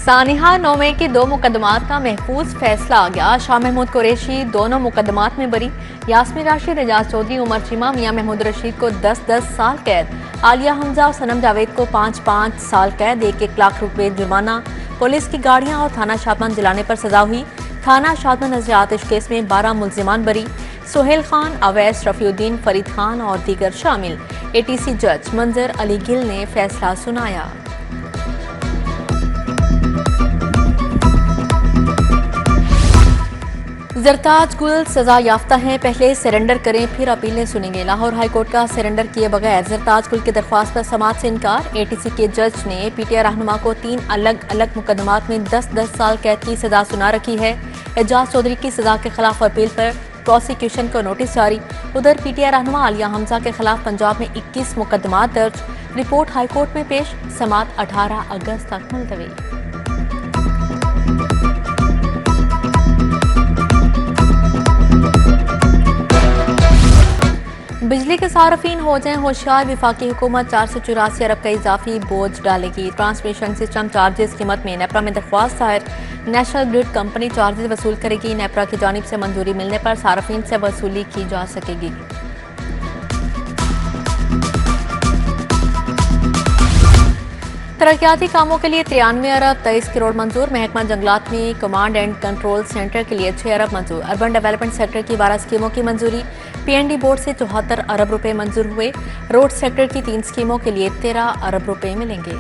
सानिहा नोमे के 2 मुकदमात का महफूज फैसला आ गया। शाह महमूद कुरैशी दोनों मुकदमात में बरी। यास्मीन राशिद, एजाज चौधरी, उमर चीमा, मियां महमूद रशीद को 10-10 साल कैद। आलिया हमजा और सनम जावेद को 5-5 साल कैद, 1-1 लाख रुपए जुर्माना। पुलिस की गाड़ियां और थाना शादमंद जलाने पर सजा हुई। थाना शादमंद नजर आतिश केस में 12 मुल्जिमान बरी। सुहेल खान, अवैस, रफीउद्दीन, फरीद खान और दीगर शामिल। एटीसी जज मंजर अली गिल ने फैसला सुनाया। जरताज गुल सजा याफ्ता हैं, पहले सरेंडर करें फिर अपीलें सुनेंगे। लाहौर हाईकोर्ट का सरेंडर किए बगैर जरताज गुल की दरख्वास्त पर समाअत से इनकार। एटीसी के जज ने पीटीआई रहनुमा को 3 अलग अलग मुकदमात में 10-10 साल कैद की सजा सुना रखी है। एजाज चौधरी की सजा के खिलाफ अपील पर प्रोसिक्यूशन को नोटिस जारी। उधर पीटीआई रहनुमा आलिया हमजा के खिलाफ पंजाब में 21 मुकदमात दर्ज। रिपोर्ट हाईकोर्ट में पेश, समाअत 18 अगस्त तक मुलतवी। बिजली के सार्फिन हो जाएं होशियार, विफाकी हुकूमत 484 अरब का इजाफी बोझ डालेगी। ट्रांसमिशन सिस्टम चार्जेस कीमत में नेपरा में दरख्वास्त दायर। नेशनल ग्रिड कंपनी चार्जेस वसूल करेगी। नेपरा की जानिब से मंजूरी मिलने पर सार्फिन से वसूली की जा सकेगी। तरक्याती कामों के लिए 93 अरब 23 करोड़ मंजूर। महकमा जंगलात में कमांड एंड कंट्रोल सेंटर के लिए 6 अरब मंजूर। अर्बन डेवलपमेंट सेक्टर की 12 स्कीमों की मंजूरी। पीएनडी बोर्ड से 74 अरब रुपए मंजूर हुए। रोड सेक्टर की 3 स्कीमों के लिए 13 अरब रुपए मिलेंगे।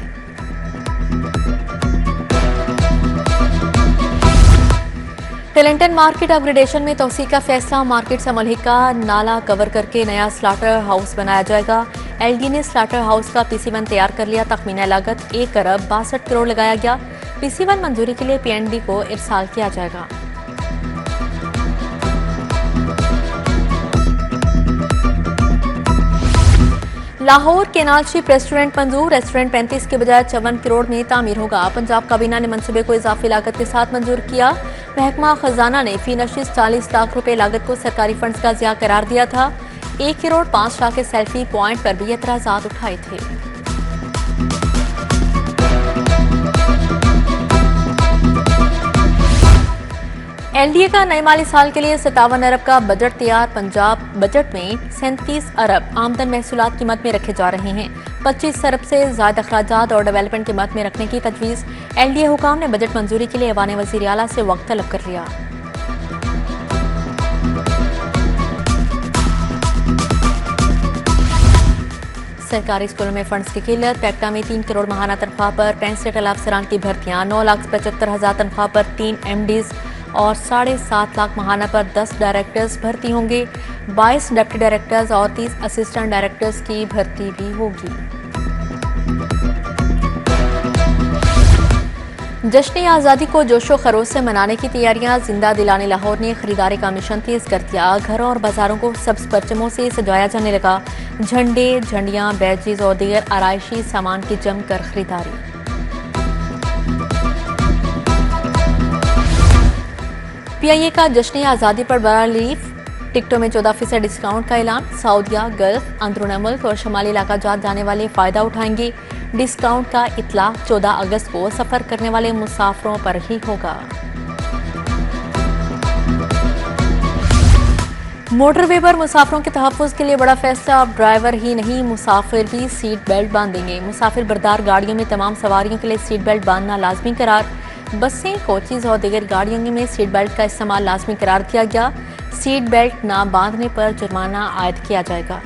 टेलेंटन मार्केट अपग्रेडेशन में तोसी का फैसला। मार्केट से मलहिका नाला कवर करके नया स्लाटर हाउस बनाया जाएगा। एलडी ने स्लाटर हाउस का PC1 तैयार कर लिया। तखमीना लागत 1 अरब 62 करोड़ लगाया गया। PC1 मंजूरी के लिए पीएनडी को इरसाल किया जाएगा। लाहौर केनाल शिप रेस्टोरेंट मंजूर। रेस्टोरेंट 35 के बजाय 54 करोड़ में तामीर होगा। पंजाब काबीना ने मंसूबे को इजाफी लागत के साथ मंजूर किया। महकमा खजाना ने फी नशिस्त 40 लाख रुपए लागत को सरकारी फंड्स का ज़िया करार दिया था। 1 करोड़ 5 लाख के सेल्फी पॉइंट पर भी एतराजात उठाए थे। एनडीए का नए माली साल के लिए 57 अरब का बजट तैयार। पंजाब बजट में 37 अरब आमदन महसूलात कीमत में रखे जा रहे हैं। 25 अरब से ज्यादा अखराजात और डेवलपमेंट कीमत में रखने की तजवीज़। एनडीए हुकाम ने बजट मंजूरी के लिए ऐवान वज़ीर आला से वक्त तलब कर लिया। सरकारी स्कूलों में फंड्स की किल्लत। पैक्टा में 3 करोड़ माहाना तनख्वाह पर 65 अफसरान की भर्तियां। 9,75,000 तनख्वाह पर 3 MDs और 7.5 लाख माहाना पर 10 डायरेक्टर्स भर्ती होंगे। 22 डिप्टी डायरेक्टर्स और 30 असिस्टेंट डायरेक्टर्स की भर्ती भी होगी। जश्न आज़ादी को जोशो खरोश से मनाने की तैयारियां जिंदा दिलाने लाहौर ने खरीदारी का मिशन तेज कर दिया। घरों और बाजारों को सब्ज परचमों से सजाया जाने लगा। झंडे, झंडियां, बैजेस और दीगर आराइशी सामान की जमकर खरीदारी। PIA का जश्न आज़ादी पर बड़ा रिलीफ। टिकटों में 14% डिस्काउंट का ऐलान। सऊदिया, गल्फ, अंदरूनी मुल्क और शमाली इलाका जात जाने वाले फायदा उठाएंगे। डिस्काउंट का इतलाक 14 अगस्त को सफर करने वाले मुसाफिरों पर ही होगा। मोटरवे पर मुसाफिरों के तहफ़्फ़ुज़ के लिए बड़ा फैसला। अब ड्राइवर ही नहीं, मुसाफिर भी सीट बेल्ट बांधेंगे। मुसाफिर बरदार गाड़ियों में तमाम सवारियों के लिए सीट बेल्ट बांधना लाजमी करार। बसें, कोचेज और दीगर गाड़ियों में सीट बेल्ट का इस्तेमाल लाजमी करार दिया गया। सीट बेल्ट ना बांधने पर जुर्माना आयद किया जाएगा।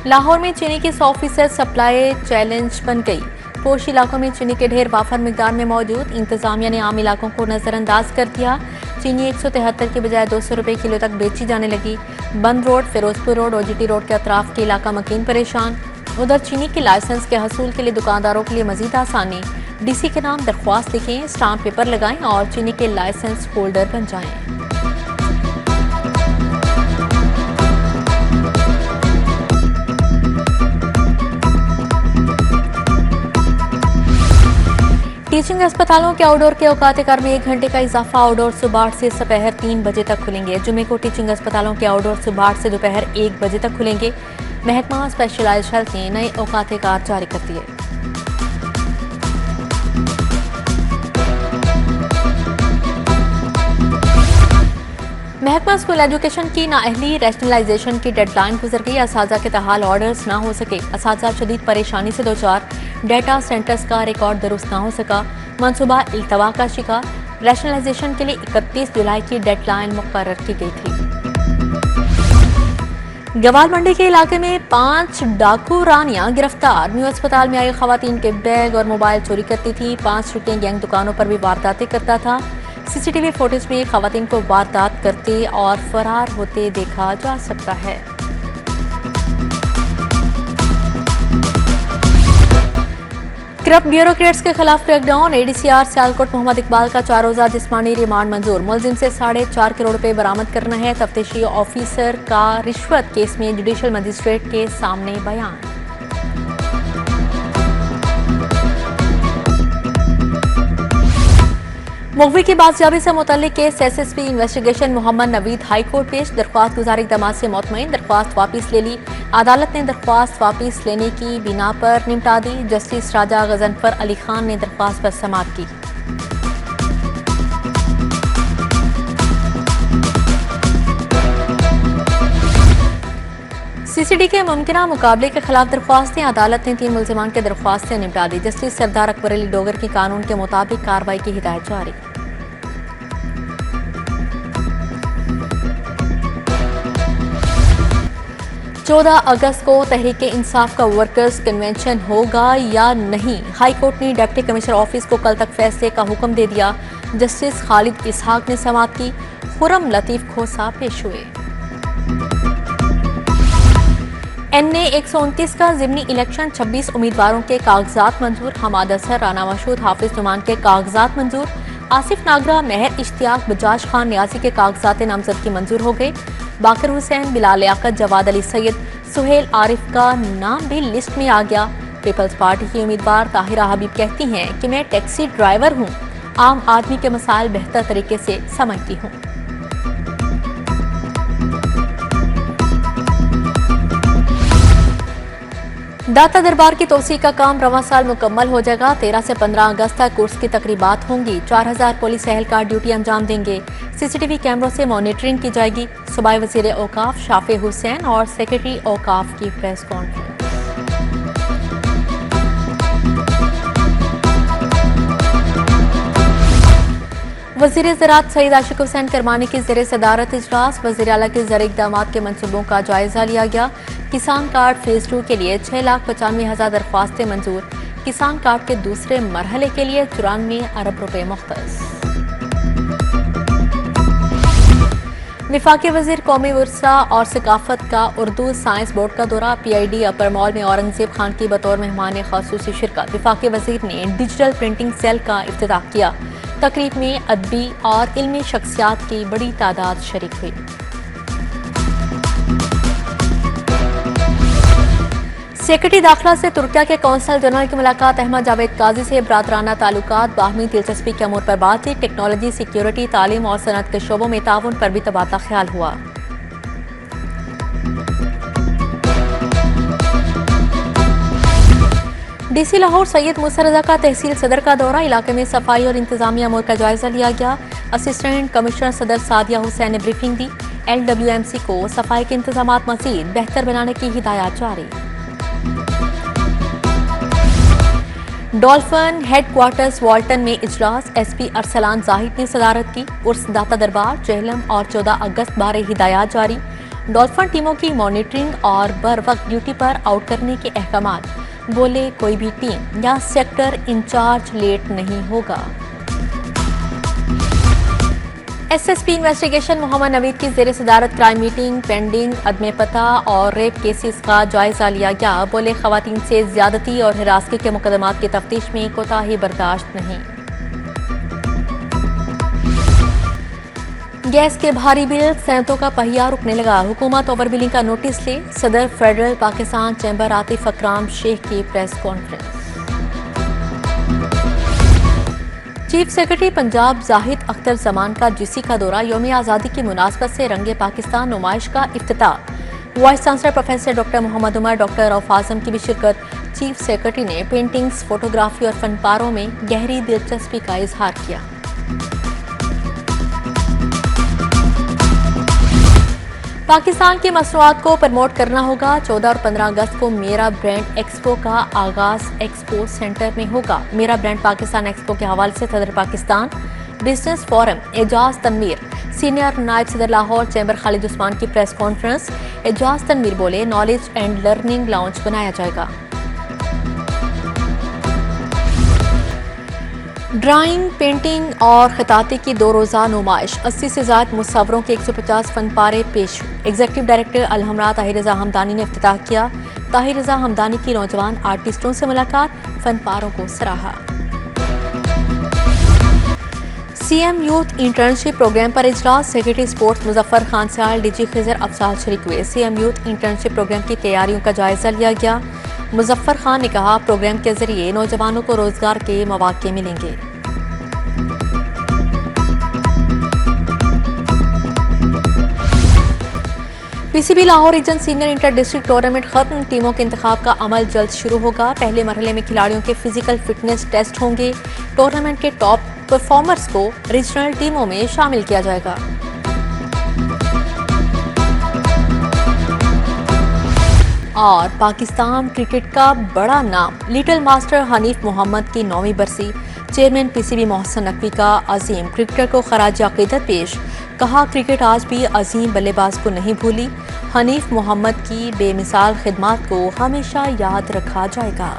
लाहौर में चीनी की 100% सप्लाई चैलेंज बन गई। पोश इलाकों में चीनी के ढेर वाफर मिकदार में मौजूद। इंतजामिया ने आम इलाकों को नजरअंदाज कर दिया। चीनी 173 के बजाय 200 रुपए किलो तक बेची जाने लगी। Bund road, Ferozepur road, OGT road के अतराफ के इलाका मकीन परेशान। उधर चीनी के लाइसेंस के हसूल के लिए दुकानदारों के लिए मजीद आसानी। DC के नाम दरख्वास्त लिखें, स्टाम्प पेपर लगाएं और चीनी के लाइसेंस होल्डर बन जाएं। टीचिंग अस्पतालों के आउटडोर के औकात कार में 1 घंटे का इजाफा। आउटडोर सुबह 8 से दोपहर 3 बजे तक खुलेंगे। जुमे को टीचिंग अस्पतालों के आउटडोर सुबह 8 से दोपहर 1 बजे तक खुलेंगे। महकमा स्पेशलाइज्ड हेल्थ ने नए औकात कार जारी कर दिए। महकमा स्कूल एजुकेशन की नाअहली रैशनलाइजेशन की डेडलाइन गुजर गई। असातिज़ा के तहाल ऑर्डर्स ना हो सके। असातिज़ा शदीद परेशानी से दो चार। डेटा सेंटर्स का रिकॉर्ड दुरुस्त ना हो सका। मनसूबा इल्तवा का शिकार। रैशनलाइजेशन के लिए 31 जुलाई की डेडलाइन मुकर्रर की गई थी। गवाल मंडी के इलाके में 5 डाकू रानियां गिरफ्तार। न्यू अस्पताल में आई खवातीन के बैग और मोबाइल चोरी करती थी। 5 छुट्टियां गैंग दुकानों पर भी वारदातें करता था। सीसीटीवी फुटेज में खवातीन को वारदात करते और फरार होते देखा जा सकता है। क्रब ब्यूरोक्रेट्स के खिलाफ क्रैकडाउन। एडीसीआर सियालकोट मोहम्मद इकबाल का 4 रोजा जिस्मानी रिमांड मंजूर। मुलजिम से 4.5 करोड़ रुपए बरामद करना है। तफ्तीशी ऑफिसर का रिश्वत केस में जुडिशल मजिस्ट्रेट के सामने बयान। मुखबिर की बाजियाबी से मुतल्लिक case SSP investigation Mohammad Naveed high court पेश। दरख्वास्त गुजारी इक़दामात से मुतमईन। दरख्वास्त वापिस ले ली। अदालत ने दरख्वास्त वापिस लेने की बिना पर निपटा दी। जस्टिस राजा गजनफर अली खान ने दरख्वास्त पर समाअत की। सीसीडी के मुमकिना मुकाबले के खिलाफ दरख्वास्तें। अदालत ने 3 मुलजिमान के दरख्वास्त से निपटा दी। जस्टिस सरदार अकबर अली डोगर की कानून के मुताबिक कार्रवाई की हिदायत जारी। चौदह अगस्त को तहरीक इंसाफ का वर्कर्स कन्वेंशन होगा या नहीं। हाई कोर्ट ने डिप्टी कमिश्नर ऑफिस को कल तक फैसले का हुक्म दे दिया। जस्टिस खालिद इसहाक ने समाअत की। खुरम लतीफ खोसा पेश हुए। एनए 129 का ज़िमनी इलेक्शन 26 उम्मीदवारों के कागजात मंजूर। हमाद अजहर, राना मशहूद, हाफिज नुमान के कागजात मंजूर। आसिफ नागरा, महर इश्तियाक, बजाज खान न्यासी के कागजात नामजदगी मंजूर हो गए। बाकर हुसैन, बिलाल लियाकत, जवाद अली सैयद, सुहेल आरिफ का नाम भी लिस्ट में आ गया। पीपल्स पार्टी की उम्मीदवार ताहिरा हबीब कहती हैं कि मैं टैक्सी ड्राइवर हूँ, आम आदमी के मसाइल बेहतर तरीके से समझती हूँ। दाता दरबार की तोसी का काम रवां साल मुकम्मल हो जाएगा। 13 से 15 अगस्त तक कोर्स की तकरीबात होंगी। 4000 पुलिस एहलकार ड्यूटी अंजाम देंगे। सीसीटीवी कैमरों से मॉनिटरिंग की जाएगी। सूबाई वजीर औकाफ शाफे हुसैन और सेक्रेटरी औकाफ की प्रेस कॉन्फ्रेंस। वजीर ज़राअत सईद आशिक हुसैन करमानी की ज़ेरे सदारत इजलास। वज़ीर आला के ज़र इक़दामात के मनसूबों का जायजा लिया गया। किसान कार्ड फेज 2 के लिए 6,95,000 दरख्वास्तें मंजूर। किसान कार्ड के दूसरे मरहले के लिए 94 अरब रुपए मुख्तस। विफाकी वजीर कौमी वर्सा और सकाफत का उर्दू साइंस बोर्ड का दौरा। PID अपर मॉल में औरंगजेब खान की बतौर मेहमान ख़ासूसी शिरकत। विफाकी वजीर ने डिजिटल प्रिंटिंग सेल का इफ्तिताह किया। तकरीब में अदबी और इल्मी शख्सियात की बड़ी तादाद शरीक हुई। सेक्रेटरी दाखिला से तुर्किया के कौंसल जनरल की मुलाकात। अहमद जावेद काजी से बरादराना ताल्लुकात, बाहमी दिलचस्पी के अमूर पर बातचीत। टेक्नोलॉजी, सिक्योरिटी, तालीम और सनत के शोबों में ताउन पर भी तबादला ख्याल हुआ। DC लाहौर सैयद मूसा रजा का तहसील सदर का दौरा। इलाके में सफाई और इंतजामी अमूर का जायजा लिया गया। असिस्टेंट कमिश्नर सदर सादिया हुसैन ने ब्रीफिंग दी। LWMC को सफाई के इंतजामात मजीद बेहतर बनाने की हिदायत जारी। डॉल्फिन हेडक्वार्टर्स वाल्टन में इजलास। SP अरसलान जाहिद ने सदारत की। उर्स दाता दरबार, चहलम और 14 अगस्त बारे हिदायत जारी। डॉल्फिन टीमों की मॉनिटरिंग और बर वक्त ड्यूटी पर आउट करने के अहकामात। बोले कोई भी टीम या सेक्टर इंचार्ज लेट नहीं होगा। SSP इन्वेस्टिगेशन मोहम्मद नवीद की ज़ेरे सदारत क्राइम मीटिंग। पेंडिंग अदम पता और रेप केसेस का जायजा लिया गया। बोले खवातीन से ज्यादती और हिरासती के मुकदमात की तफ्तीश में कोताही बर्दाश्त नहीं। गैस के भारी बिल, सनतों का पहिया रुकने लगा। हुकूमत ओवर बिलिंग का नोटिस ले। सदर फेडरल पाकिस्तान चैम्बर आतिफ अकराम शेख की press conference. Chief secretary Punjab Zahid Akhtar Zaman का जीसी का दौरा यौम आज़ादी की मुनासबत से रंगे पाकिस्तान नुमाइश का इफ्तिताह। Vice chancellor professor doctor Mohammad Umar, doctor Rauf Azam की भी शिरकत। चीफ सेक्रेटरी ने पेंटिंग्स, फोटोग्राफी और फनपारों में गहरी दिलचस्पी का इजहार किया। पाकिस्तान की मसनूआत को प्रमोट करना होगा। 14 और 15 अगस्त को मेरा ब्रांड एक्सपो का आगाज एक्सपो सेंटर में होगा। मेरा ब्रांड पाकिस्तान एक्सपो के हवाले से सदर Pakistan business forum Ejaz Tanveer, senior नायब सदर लाहौर चैम्बर खालिद उस्मान की प्रेस कॉन्फ्रेंस। एजाज तनवीर बोले, नॉलेज एंड लर्निंग लाउंज बनाया जाएगा। ड्राइंग, पेंटिंग और खताती की 2 रोज़ा नुमाइश। 80 से ज़्यादा मुसव्वरों के 150 फनपारे पेश। एग्जीक्यूटिव डायरेक्टर अलहमरा ताहिर रज़ा हमदानी ने इफ्तिताह किया। ताहिर रज़ा हमदानी की नौजवान आर्टिस्टों से मुलाकात, फनपारों को सराहा। सीएम यूथ इंटर्नशिप प्रोग्राम पर इजलास। सेक्रेटरी स्पोर्ट्स मुजफ्फर खान साल, डीजी खिजर अफसाल शरीक हुए। सीएम यूथ इंटर्नशिप प्रोग्राम की तैयारियों का जायजा लिया गया। मुजफ्फर खान ने कहा, प्रोग्राम के जरिए नौजवानों को रोजगार के मौके मिलेंगे। PCB Lahore region senior inter district tournament खत्म। टीमों के इंतखाब का अमल जल्द शुरू होगा। पहले मरहले में खिलाड़ियों के फिजिकल फिटनेस टेस्ट होंगे। टूर्नामेंट के टॉप परफॉर्मर्स को रीजनल टीमों में शामिल किया जाएगा। और पाकिस्तान क्रिकेट का बड़ा नाम लिटिल मास्टर हनीफ मोहम्मद की 9वीं बरसी। चेयरमैन पीसीबी मोहसिन नकवी का अजीम क्रिकेटर को खराज अकीदत पेश। कहा, क्रिकेट आज भी अजीम बल्लेबाज को नहीं भूली। हनीफ मोहम्मद की बेमिसाल खिदमात को हमेशा याद रखा जाएगा।